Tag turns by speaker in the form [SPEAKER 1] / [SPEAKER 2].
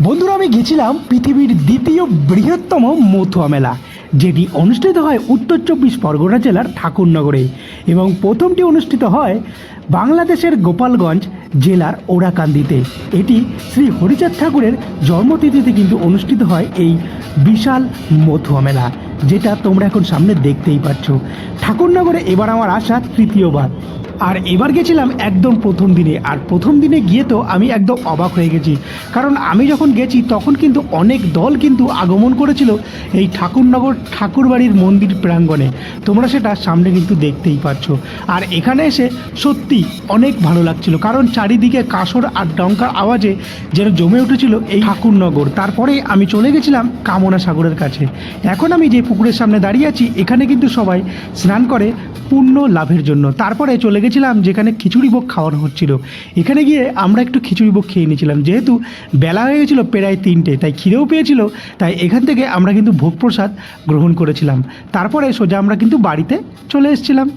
[SPEAKER 1] বন্ধুরা, আমি গেছিলাম পৃথিবীর দ্বিতীয় বৃহত্তম মথুয়া মেলা, যেটি অনুষ্ঠিত হয় উত্তর চব্বিশ পরগনা জেলার ঠাকুরনগরে এবং প্রথমটি অনুষ্ঠিত হয় বাংলাদেশের গোপালগঞ্জ জেলার ওরাকান্দিতে। এটি শ্রী হরিচাঁদ ঠাকুরের জন্মতিথিতে কিন্তু অনুষ্ঠিত হয় এই বিশাল মথুয়া মেলা, যেটা তোমরা এখন সামনে দেখতেই পাচ্ছ। ঠাকুরনগরে এবার আমার আসা তৃতীয়বার। আর এবার গেছিলাম একদম প্রথম দিনে, আর প্রথম দিনে গিয়ে তো আমি একদম অবাক হয়ে গেছি, কারণ আমি যখন গেছি তখন কিন্তু অনেক দল কিন্তু আগমন করেছিল এই ঠাকুরনগর ঠাকুরবাড়ির মন্দির প্রাঙ্গণে। তোমরা সেটা সামনে কিন্তু দেখতেই পাচ্ছ। আর এখানে এসে সত্যি অনেক ভালো লাগছিল, কারণ চারিদিকে কাঁসর আর ডঙ্কার আওয়াজে যেন জমে উঠেছিল এই ঠাকুরনগর। তারপরে আমি চলে গেছিলাম কামনা সাগরের কাছে। এখন আমি যে পুকুরের সামনে দাঁড়িয়ে আছি, এখানে কিন্তু সবাই স্নান করে পুণ্য লাভের জন্য। তারপরে চলে গেছিলাম যেখানে খিচুড়ি ভোগ খাওয়ানো হচ্ছিল। এখানে গিয়ে আমরা একটু খিচুড়ি ভোগ খেয়ে নিয়েছিলাম, যেহেতু বেলা হয়ে গেছিলো প্রায় 3টে, তাই খিদেও পেয়েছিল। তাই এখান থেকে আমরা কিন্তু ভোগ প্রসাদ গ্রহণ করেছিলাম। তারপরে সোজা আমরা কিন্তু বাড়িতে চলে এসেছিলাম।